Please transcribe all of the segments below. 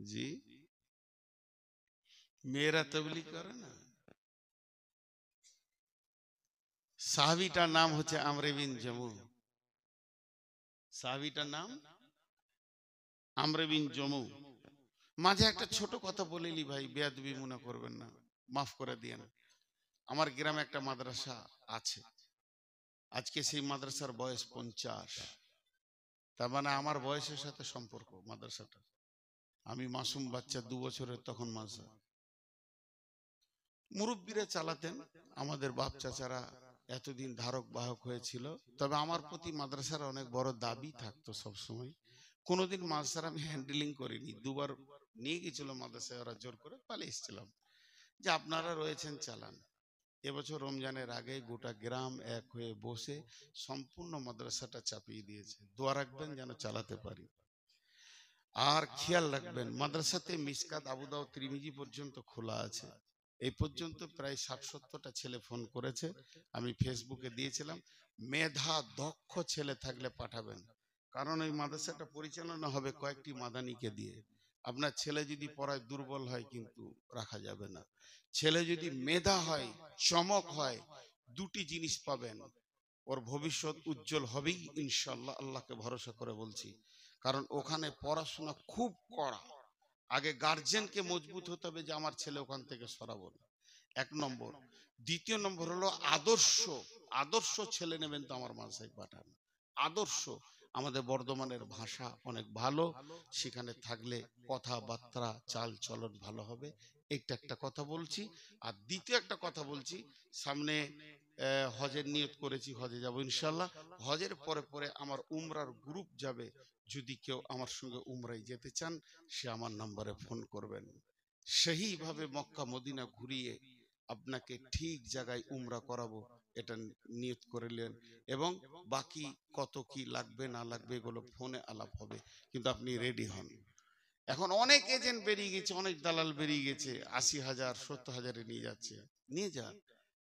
জি, মেয়েরা তবলিগ করে না। সাহাবীটার নাম হচ্ছে আমর বিন জমু। সাহাবীটার নাম আমর বিন জমু। মাঝে একটা ছোট কথা বলিলি ভাই, বেয়াদবি মনে করবেন না, মাফ করে দিয়েন। আমার গ্রামে একটা মাদ্রাসা আছে, আজকে সেই মাদ্রাসার বয়স 50। তার মানে আমার বয়সের সাথে সম্পর্ক মাদ্রাসাটা। আমি মাসুম বাচ্চা, 2 বছরের তখন মাদ্রাসা। মুরব্বীরা চালাতেন, আমাদের বাপ চাচারা এতদিন ধারক বাহক হয়েছিল। তবে আমার প্রতি মাদ্রাসার অনেক বড় দাবি থাকতো সবসময়। কোনোদিন মাদ্রাসার আমি হ্যান্ডেলিং করিনি। 2বার নিয়ে গেছিল মাদ্রাসায়, ওরা জোর করে পালিয়ে এসেছিলাম যে আপনারা রয়েছেন চালান। এবছর রমজানের আগে গোটা গ্রাম এক হয়ে বসে সম্পূর্ণ মাদ্রাসাটা চাপিয়ে দিয়েছে। দোয়া রাখবেন যেন চালাতে পারি। আর খেয়াল রাখবেন, মাদ্রাসাতে মিসকাত, আবু দাউদ, তিরমিজি পর্যন্ত খোলা আছে। এই পর্যন্ত প্রায় 60-70টা ছেলে ফোন করেছে, আমি ফেসবুকে দিয়েছিলাম। মেধা দক্ষ ছেলে থাকলে পাঠাবেন, কারণ এই মাদ্রাসাটা পরিচালনা হবে কয়েকটি মাদানিকে দিয়ে। আপনার ছেলে যদি পড়ায় দুর্বল হয় কিন্তু রাখা যাবে না। ছেলে যদি মেধা হয়, চমক হয়, 2টি জিনিস পাবেন, ওর ভবিষ্যৎ উজ্জ্বল হবেই ইনশাআল্লাহ, আল্লাহকে ভরসা করে বলছি। কারণ ওখানে পড়াশোনা খুব কড়া। আগে গার্জেনকে মজবুত হতে হবে যে আমার ছেলে ওখান থেকে সরাবো না, 1 নম্বর। 2য় নম্বর হলো আদর্শ। আদর্শ ছেলে নেবেন তো আমার মাদ্রাসায় পাঠান। আদর্শ। আমাদের বর্ধমানের ভাষা অনেক ভালো, সেখানে থাকলে কথাবার্তা চাল চলন ভালো হবে। এটা একটা কথা বলছি। আর দ্বিতীয় একটা কথা বলছি, সামনে হজের নিয়ত করেছি, হজে যাব ইনশাল্লাহ। হজের পরে পরে আমার উমরার গ্রুপ যাবে। যদি কেউ আমার সঙ্গে উমরায় যেতে চান, সে আমার নম্বরে ফোন করবেন। সেইভাবে মক্কা মদিনা ঘুরিয়ে আপনাকে ঠিক জায়গায় উমরা করাবো, এটা নিয়ত করলেন। এবং বাকি কত কি লাগবে না লাগবে এগুলো ফোনে আলাপ হবে, কিন্তু আপনি রেডি হন। এখন অনেক এজেন্ট বেরিয়ে গেছে, অনেক দালাল বেরিয়ে গেছে, 80,000 70,000-এ নিয়ে যাচ্ছে। নিয়ে যান,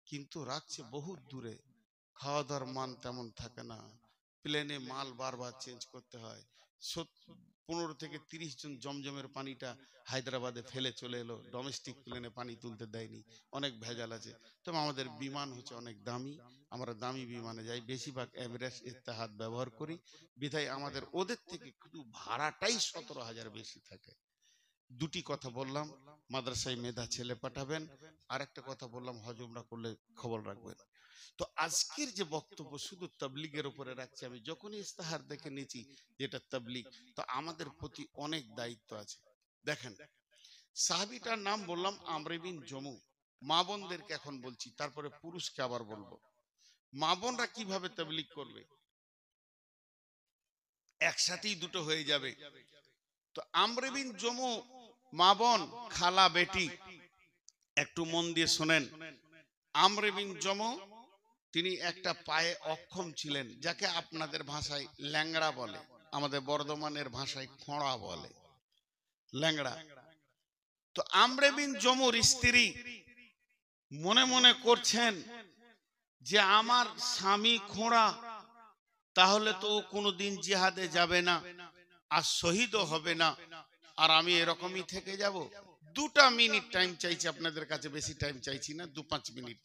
কিন্তু রাখছে বহুত দূরে। খাওয়া দাওয়ার মান তেমন থাকে না, প্লেনে মাল বারবার চেঞ্জ করতে হয়। 15 থেকে 30 জন জমজমের পানিটা হায়দ্রাবাদে ফেলে চলে এলো, ডোমেস্টিক প্লেনে পানি তুলতে দেয়নি, অনেক ভেজাল আছে। তবে আমাদের বিমান হচ্ছে অনেক দামি, আমরা দামি বিমানে যাই, বেশিরভাগ এমিরেটস, ইত্তেহাদ ব্যবহার করি। বিধায় আমাদের ওদের থেকে শুধু ভাড়াটাই 17,000 বেশি থাকে। 2টি কথা বললাম, মাদ্রাসায় মেধা ছেলে পাঠাবেন। আর একটা কথা বললাম, হজ উমরা করলে খবর রাখবেন। তো আজকের যে বক্তব্য শুধু তাবলীগের উপরে রাখছি। আমি যখনই ইস্তেহার দেখে নিয়েছি যেটা তাবলীগ, তো আমাদের প্রতি অনেক দায়িত্ব আছে। দেখেন, সাহাবীটার নাম বললাম আমর বিন জমু। মা বোনদেরকে এখন বলছি, তারপরে পুরুষকে আবার বলবো। মা বোনরা কিভাবে তাবলীগ করবে, একসাথেই দুটো হয়ে যাবে। তো আমর বিন জমু, মা বোন, খালা, বেটি, একটু মন দিয়ে শোনেন। আমর বিন জমু তিনি একটা পায়ে অক্ষম ছিলেন, যাকে আপনাদের ভাষায় ল্যাংড়া বলে, আমাদের বর্ধমানের ভাষায় খোঁড়া বলে, ল্যাংড়া। তো আমর বিন জমুর স্ত্রী মনে মনে করছেন যে আমার স্বামী খোঁড়া, তাহলে তো ও কোনোদিন জিহাদে যাবে না আর শহীদও হবে না, আর আমি এরকমই থেকে যাব। 2টা মিনিট টাইম চাইছি আপনাদের কাছে, বেশি টাইম চাইছি না, 2-5 মিনিট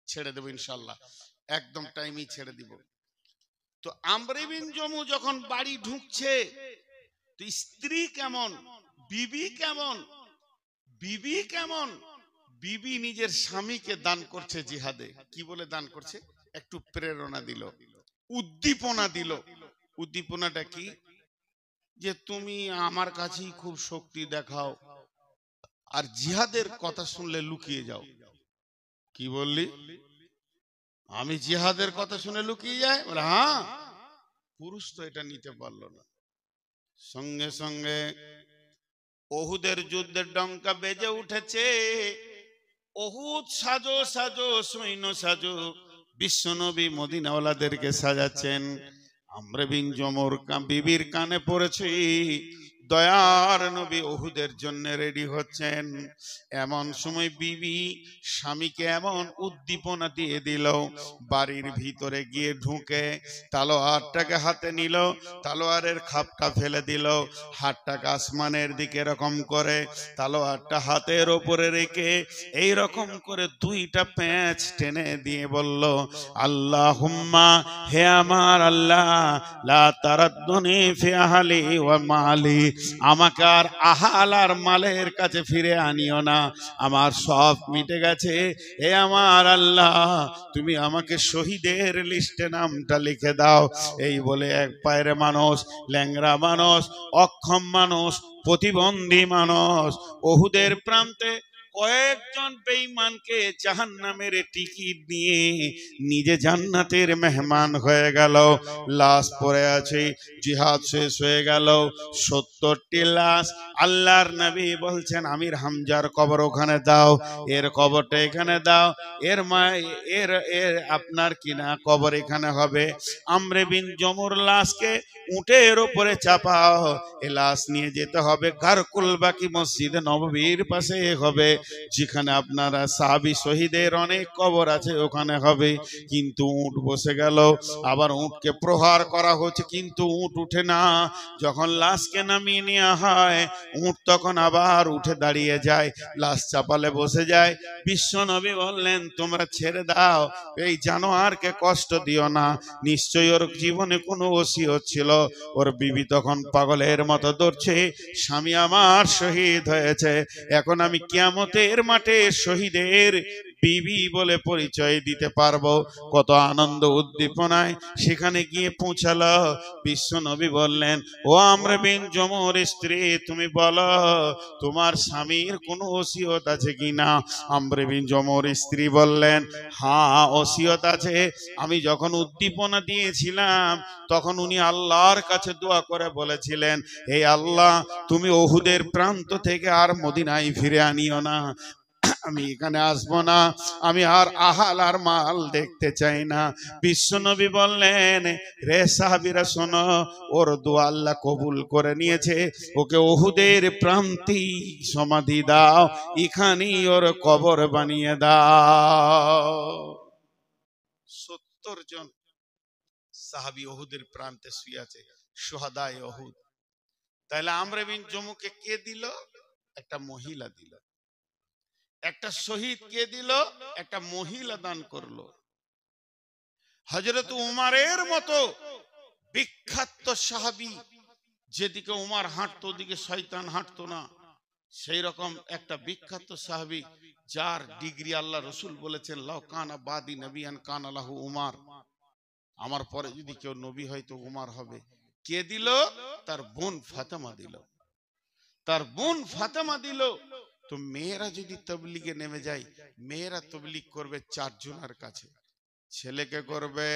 ছেড়ে দেবো ইনশাল্লাহ, একদম টাইমই ছেড়ে দিব। তো আমর বিন জমু যখন বাড়ি ঢুকছে, তো স্ত্রী কেমন, বিবি কেমন, বিবি কেমন, বিবি নিজের স্বামীকে দান করছে জিহাদে। কি বলে দান করছে? একটু প্রেরণা দিল, উদ্দীপনা দিল। উদ্দীপনাটা কি? যে তুমি আমার কাছেই খুব শক্তি দেখাও, আর জিহাদের কথা শুনলে লুকিয়ে যাও। কি বললি? আমি জিহাদের কথা শুনে লুকিয়ে যাই? বলে হ্যাঁ। পুরুষ তো এটা নিতে পারলো না। সঙ্গে সঙ্গে ওহুদের যুদ্ধের ডঙ্কা বেজে উঠেছে। ওহুদ সাজো সাজো, সৈন্য সাজো। বিশ্বনবী মদিনাওয়ালাদেরকে সাজাচ্ছেন। আমর বিন জমুর বিবির কানে পড়েছে, দয়ার নবী উহুদের জন্য রেডি হচ্ছেন। এমন সময় বিবি স্বামীকে এমন উদ্দীপনা দিয়ে দিল, বাড়ির ভিতরে গিয়ে ঢুকে তালোয়ারটাকে হাতে নিল, তালোয়ারের খাপটা ফেলে দিল, হাতটাকে আসমানের দিকে এরকম করে তালোয়ারটা হাতের ওপরে রেখে এই রকম করে দুইটা পেঁচ টেনে দিয়ে বলল, আল্লাহুম্মা, হে আমার আল্লাহ, লা তারাদ্দুনি ফি আহলি ওয়া মালি, আমাকে আর আহাল আর মালের কাছে ফিরে আনিও না, আমার সব মিটে গেছে। হে আমার আল্লাহ, তুমি আমাকে শহীদের লিস্টে নামটা লিখে দাও। এই বলে এক পায়ের মানুষ, ল্যাংড়া মানুষ, অক্ষম মানুষ, প্রতিবন্ধী মানুষ উহুদের প্রান্তে কয়েকজন বেঈমানকে জাহান্নামের টিকিট নিয়ে নিজে জান্নাতের মেহমান হয়ে গেল। লাশ পড়ে আছে, জিহাদ শেষ হয়ে গেল, 70টি লাশ। আল্লাহর নবী বলছেন, আমির হামজার কবর ওখানে দাও, এর কবরটা এখানে দাও, এর মা এর এর আপনার কিনা কবর এখানে হবে। আমরে বিন জমুর লাশকে উটের উপরে চাপাও, এ লাশ নিয়ে যেতে হবে গারকুল বাকি মসজিদে নববীর পাশে হবে, যেখানে আপনারা সাহাবী শহীদের অনেক কবর আছে ওখানে হবে। কিন্তু উট বসে গেল, আবার উটকে প্রহার করা হচ্ছে, কিন্তু উট উঠে না। যখন লাশকে নামিয়ে নেওয়া হয়, উট তখন আবার উঠে দাঁড়িয়ে যায়, লাশ চাপালে বসে যায়। বিশ্ব নবী বললেন, তোমরা ছেড়ে দাও, এই জানোয়ারকে কষ্ট দিও না, নিশ্চয়ই ওর জীবনে কোনো ওসিয়ত ছিল। ওর বিবি তখন পাগলের মতো দৌড়ছে, স্বামী আমার শহীদ হয়েছে, এখন আমি কিয়ামতের মাঠে শহীদের বিবি বলে পরিচয় দিতে পারবো। কত আনন্দ উদ্দীপনায় সেখানে গিয়ে পৌঁছালো। বিশ্ব নবী বললেন, ও আমর বিন জমুর স্ত্রী, তুমি বলো তোমার স্বামীর কোনো ওসিয়ত আছে কিনা? আমর বিন জমুর স্ত্রী বললেন, হ্যাঁ ওসিয়ত আছে। আমি যখন উদ্দীপনা দিয়েছিলাম তখন উনি আল্লাহর কাছে দোয়া করে বলেছিলেন, হে আল্লাহ, তুমি উহুদের প্রান্ত থেকে আর মদিনায় ফিরে আনিও না, আমি এখানে আসবো না, আমি আর আহাল আর মাল দেখতে চাই না। বিশ্ব নবী বললেন, রে সাহাবীরা শোনো, ওর দোয়া আল্লাহ কবুল করে নিয়েছে, ওকে উহুদের প্রান্তে সমাধি দাও, এখানেই ওর কবর বানিয়ে দাও। 70 জন সাহাবী উহুদের প্রান্তে শুয়ে আছে, শুহাদায়ে উহুদ। তাহলে আমর বিন জমুকে কে দিল? একটা মহিলা দিল। একটা শহীদ কে দিল? একটা মহিলা দান করলো। হযরত উমারের মতো বিখ্যাত সাহাবী, যেদিকে উমার হাঁটতো ওদিকে শয়তান হাঁটতো না, সেই রকম একটা বিখ্যাত সাহাবী, যার ডিগ্রি আল্লাহ রসুল বলেছেন, লাউ কানা বাদি নবিয়ান কানা লাহু উমার, আমার পরে যদি কেউ নবী হয় তো উমার হবে। কে দিল? তার বোন ফাতেমা দিল। তার বোন ফাতেমা দিল। তো মেয়েরা যদি তবলিগে নেমে যায়, মেয়েরা তবলিগ করবে 4 জনের কাছে, ছেলেকে করবে,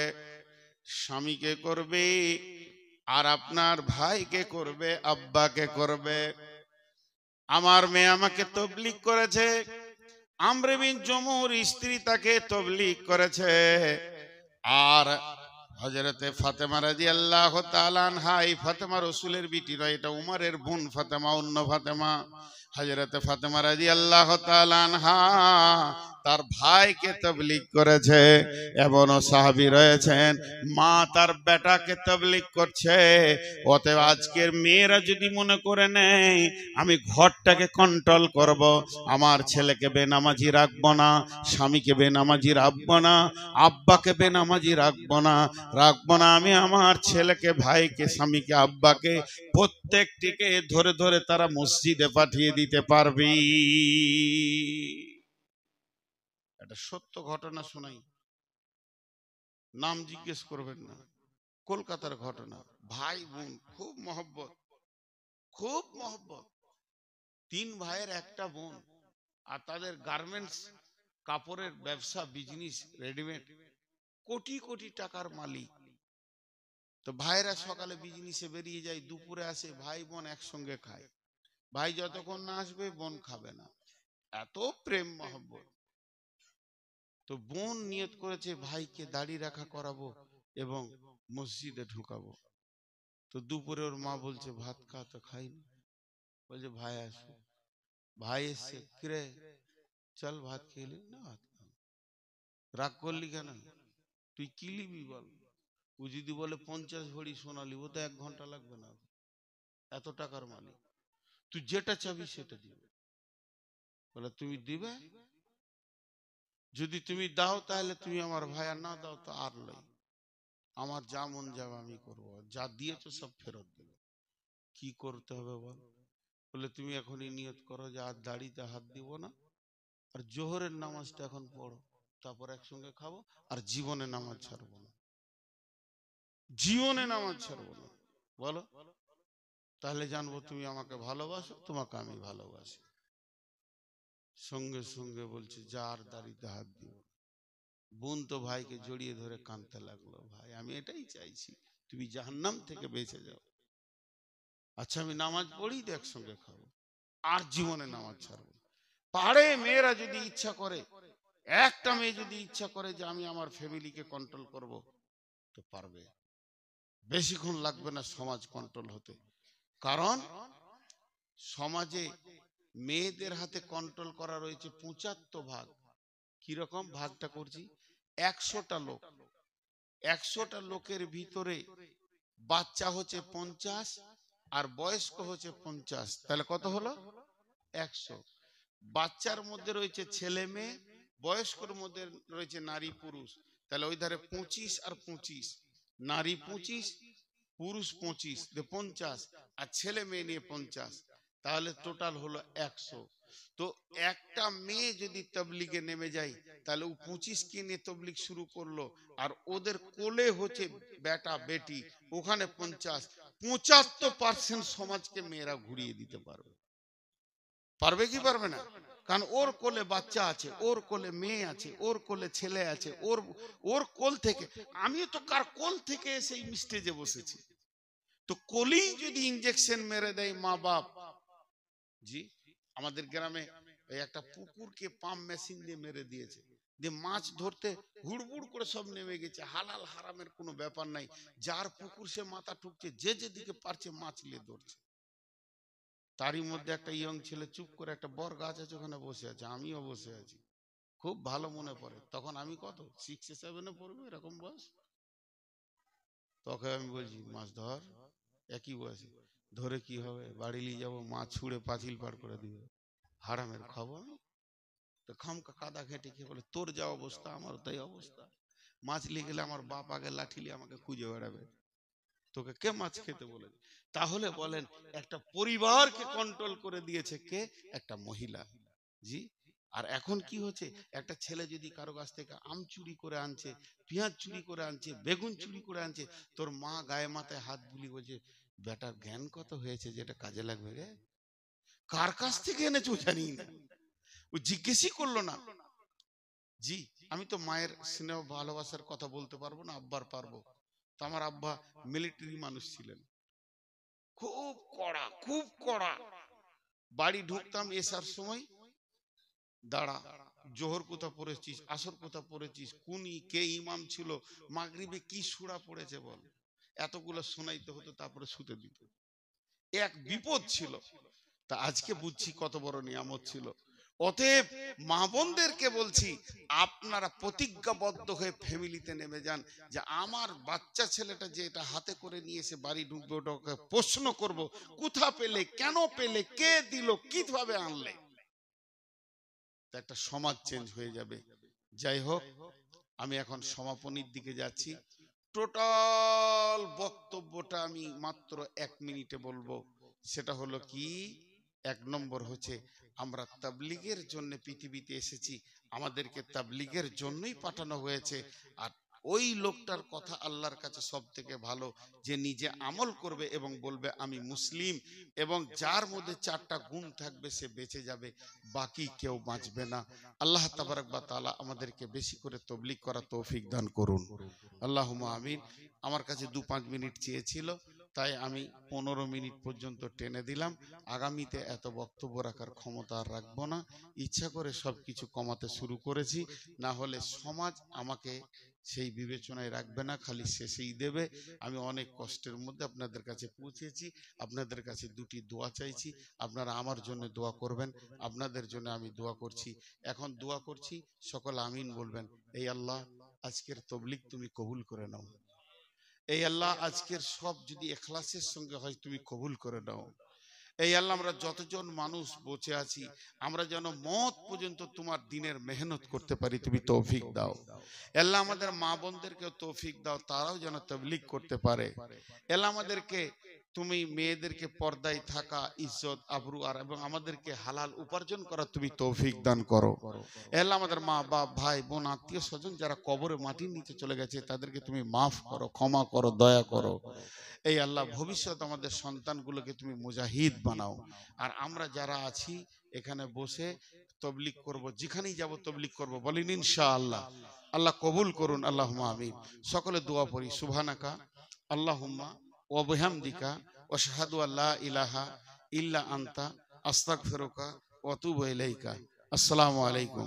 স্বামীকে করবে, আর আপনার ভাইকে করবে, আব্বাকে করবে। আমার মেয়ে আমাকে তবলিগ করেছে, আমর বিন জমুর স্ত্রী তাকে তবলিগ করেছে, আর হযরতে ফাতেমা রাদিয়াল্লাহু তাআলা আনহা, এই ফাতেমা রাসূলের বিটি নয়, এটা উমরের বোন ফাতেমা, অন্য ফাতেমা। হযরতে ফাতেমা রাদিয়াল্লাহু তাআলা আনহা তার ভাইকে তাবলীগ করেছে। এমনও সাহাবী রয়েছেন, মা তার বেটাকে তাবলীগ করছে। অতএব আজকের মেয়েরা যদি মনে করে নেয় আমি ঘরটাকে কন্ট্রোল করব, আমার ছেলেকে বেনামাজি রাখবো না, স্বামীকে বেনামাজি রাখবো না, আব্বাকে বেনামাজি রাখবো না, আমি আমার ছেলেকে, ভাইকে, স্বামীকে, আব্বাকে প্রত্যেকটিকে ধরে ধরে তারা মসজিদে পাঠিয়ে দিতে পারবি। এটা সত্য ঘটনা শোনাই, নাম জিজ্ঞেস করবেন না, কলকাতার ঘটনা। ভাই বোন খুব মহব্বত, খুব মহব্বত, 3 ভাইয়ের একটা বোন, আর তাদের গার্মেন্টস কাপড়ের ব্যবসা, বিজনেস, রেডিমেড, কোটি কোটি টাকার মালিক। তো ভাইরা সকালে বিজনেসে বেরিয়ে যায়, দুপুরে আসে, ভাই বোন একসঙ্গে খায়। ভাই যতক্ষণ না আসবে বোন খাবে না, এত প্রেম মহব্বত। তো বোন নিয়ত করেছে ভাইকে দাড়ি রাখা করাবো এবং মসজিদে ঢুকাবো। তো দুপুরে ওর মা বলছে ভাত খা, তো খাই না। বলছে ভাই আসো। ভাই এসছে, কিরে চল ভাত খেয়ে নি। না ভাত খাবো। রাগ করলি কেন? তুই কি নিবি বল? ও যদি বলে 50 ভরি সোনা নিব, তো 1 ঘন্টা লাগবে না। এত টাকার মালিক, তুই যেটা চাবি সেটা দিবে। বলে তুমি দিবে, যদি তুমি দাও তাহলে তুমি আমার ভাই, আর না দাও তো আর লই। আমার যা মন যাবে আমি করবো, যা দিয়েছো সব ফেরত দেবো। কি করতে হবে বল? বলে তুমি এখনই নিয়ত করো যে আর দাড়িতে হাত দিব না, আর জোহরের নামাজটা এখন পড়ো, তারপর একসঙ্গে খাবো, আর জীবনে নামাজ ছাড়বো না, জীবনে নামাজ ছাড়বো না। বলো, তাহলে জানবো তুমি আমাকে ভালোবাসো, তোমাকে আমি ভালোবাসি। সঙ্গে সঙ্গে বলছে যার দাড়িতে হাত দিব। বোন তো ভাইকে জড়িয়ে ধরে কাঁদতে লাগলো, ভাই আমি এটাই চাইছি, তুমি জাহান্নাম থেকে বেঁচে যাও। আচ্ছা আমি নামাজ পড়ি তো একসঙ্গে খাবো, আর জীবনে নামাজ ছাড়বো। পারে মেয়েরা যদি ইচ্ছা করে, একটা মেয়ে যদি ইচ্ছা করে যে আমি আমার ফ্যামিলিকে কন্ট্রোল করব, তো পারবে। বেশিক্ষণ লাগবে না সমাজ কন্ট্রোল হতে। কারণ সমাজে মেয়েদের হাতে কন্ট্রোল করা রয়েছে 75 ভাগ। কিরকম ভাগটা করছি? 100টা লোক, 100টা লোকের ভিতরে বাচ্চা হচ্ছে 50 আর বয়স্ক হচ্ছে 50, তাহলে কত হলো? 100। বাচ্চার মধ্যে রয়েছে ছেলে মেয়ে, বয়স্কর মধ্যে রয়েছে নারী পুরুষ, তাহলে ওই ধারে 25 আর 25, নারী 25 পুরুষ 25, 50, আর ছেলে মেয়ে নিয়ে 50, তাহলে টোটাল হলো 100। তো একটা মেয়ে যদি তবলিগে নেমে যায়, তাহলে ও 25কে নিয়ে তবলিগ শুরু করলো, আর ওদের কোলে হচ্ছে বেটা বেটি, ওখানে 50, 75% সমাজকে মেয়েরা ঘুরিয়ে দিতে পারবে। পারবে কি পারবে না? কারণ ওর কোলে বাচ্চা আছে, ওর কোলে মেয়ে আছে, ওর কোলে ছেলে আছে, ওর ওর কোল থেকে। আমি তো কার কোল থেকে এসে এই স্টেজে বসেছি। তো কোলেই যদি ইনজেকশন মেরে দেয় মা বাপ। জি, আমাদের গ্রামে এই একটা পুকুরকে পাম্প মেশিন দিয়ে মেরে দিয়েছে, দিয়ে মাছ ধরতে হুড়বুড় করে সব নেমে গেছে। হালাল হারামের কোনো ব্যাপার নাই, যার পুকুর সে মাথা ঠুকছে, যে যেদিকে পারছে মাছ নিয়ে ধরছে। তারই মধ্যে একটা ইয়ং ছেলে চুপ করে একটা বর গাছ আছে ওখানে বসে আছে, আমিও বসে আছি। খুব ভালো মনে পড়ে, তখন আমি কত 6-7 পড়বো এরকম বয়স। তোকে আমি বলছি মাছ ধর, একই বয়সে। ধরে কি হবে, বাড়ি নিয়ে যাবো, মাছ ছুঁড়ে পাঁচিল পার করে দিবে, হারামের খাবো আমি। তো খামকা কাদা ঘেঁটে খেয়ে বলে তোর যা অবস্থা আমার তাই অবস্থা। মাছ নিয়ে গেলে আমার বাপ আগে লাঠি নিয়ে আমাকে খুঁজে বেড়াবে, তোকে কে মাছ খেতে বলেছে? তাহলে বলেন একটা পরিবারকে কন্ট্রোল করে দিয়েছে কে? একটা মহিলা। জি। আর এখন কি হচ্ছে, একটা ছেলে যদি কারো কাছ থেকে আম চুরি করে আনছে, পেঁয়াজ চুরি করে আনছে, বেগুন চুরি করে আনছে, তোর মা গায়ে মাথায় হাত বুলি বলছে বেটার জ্ঞান কত হয়েছে যেটা কাজে লাগবে রে। কার কাছ থেকে এনেছো জানি না, ও জিজ্ঞেসই করলো না। জি, আমি তো মায়ের স্নেহ ভালোবাসার কথা বলতে পারবো না, আব্বার পারবো। তো আমার আব্বা মিলিটারি মানুষ ছিলেন, খুব কড়া, খুব কড়া। বাড়ি ঢুকতাম এসার সময়, দাঁড়া, জোহর কোথা পড়েছিস, আসর কোথা পড়েছিস, কুনি কে ইমাম ছিল, মাগরিবে কি সূরা পড়েছে বল, এতগুলো শোনাইতে হতো, তারপরে শুতে দিত। এক বিপদ ছিল। তা আজকে বুঝছি কত বড় নিয়ামত ছিল। অতএব মা বোনদেরকে বলছি, আপনারা প্রতিজ্ঞাবদ্ধ হয়ে ফ্যামিলিতে নেমে যান, যে আমার বাচ্চা ছেলেটা যে এটা হাতে করে নিয়ে এসে বাড়ি ঢুকবে, ওটাকে প্রশ্ন করব, কোথা পেলে, কেন পেলে, কে দিল, কিভাবে আনলে। একটা সমাজ চেঞ্জ হয়ে যাবে। যাই হোক, আমি এখন সমাপনীর দিকে যাচ্ছি। টোটাল বক্তব্যটা আমি মাত্র 1 মিনিটে বলবো। সেটা হলো কি, 1 নম্বর হচ্ছে আমরা তাবলীগের জন্য পৃথিবীতে এসেছি, আমাদেরকে তাবলীগের জন্যই পাঠানো হয়েছে। আর ওই লোকটার কথা আল্লাহর কাছে সব থেকে ভালো, যে নিজে আমল করবে এবং বলবে আমি মুসলিম, এবং যার মধ্যে 4টা গুণ থাকবে সে বেঁচে যাবে, বাকি কেউ বাঁচবে না। আল্লাহ তাবারক ওয়া তাআলা আমাদেরকে বেশি করে তাবলীগ করা তৌফিক দান করুন, আল্লাহুম্মা আমিন। আমার কাছে 2-5 মিনিট চেয়েছিল, তাই আমি 15 মিনিট পর্যন্ত টেনে দিলাম। আগামীতে এত বক্তব্য রাখার ক্ষমতা আর রাখবো না, ইচ্ছা করে সবকিছু কমাতে শুরু করেছি, না হলে সমাজ আমাকে সেই বিবেচনায় রাখবে না, খালি শেষেই দেবে। আমি অনেক কষ্টের মধ্যে আপনাদের কাছে পৌঁছেছি, আপনাদের কাছে দুটি দোয়া চাইছি, আপনারা আমার জন্য দোয়া করবেন, আপনাদের জন্য আমি দোয়া করছি। এখন দোয়া করছি, সকল আমিন বলবেন। এই আল্লাহ, আজকের তবলিগ তুমি কবুল করে নাও। এই আল্লাহ, আজকের সব যদি ইখলাসের সঙ্গে হয় তুমি কবুল করে নাও। এই আল্লাহ, আমরা যতজন মানুষ বসে আছি, আমরা যেন মত পর্যন্ত তোমার দিনের মেহনত করতে পারি, তুমি তৌফিক দাও। আল্লাহ, আমাদের মা বোনদেরকে তৌফিক দাও, তারাও যেন তাবলীগ করতে পারে। আল্লাহ, আমাদেরকে তুমি মেয়েদেরকে পর্দায় থাকা, ইজ্জত আবরু আর এবং আমাদেরকে হালাল উপার্জন করা তুমি তৌফিক দান করো। আল্লাহ, আমাদের মা বাপ ভাই বোন আত্মীয় স্বজন যারা কবরে মাটির নিচে চলে গেছে, তাদেরকে তুমি মাফ করো, ক্ষমা করো, দয়া করো। এই আল্লাহ, ভবিষ্যৎ আমাদের সন্তানগুলোকে তুমি মুজাহিদ বানাও। আর আমরা যারা আছি এখানে বসে তবলিগ করব, যেখানেই যাব তবলিগ করব, বলেন ইনশাআল্লাহ। আল্লাহ কবুল করুন, আল্লাহুম্মা আমিন। সকলে দোয়া পড়ি। সুবহানাকা আল্লাহুম্মা ওয়া বিহামদিকা ওয়া আশহাদু আল্লা ইলাহা ইল্লা আনতা আস্তাগফিরুকা ওয়া আতুবু ইলাইকা। আসসালামু আলাইকুম।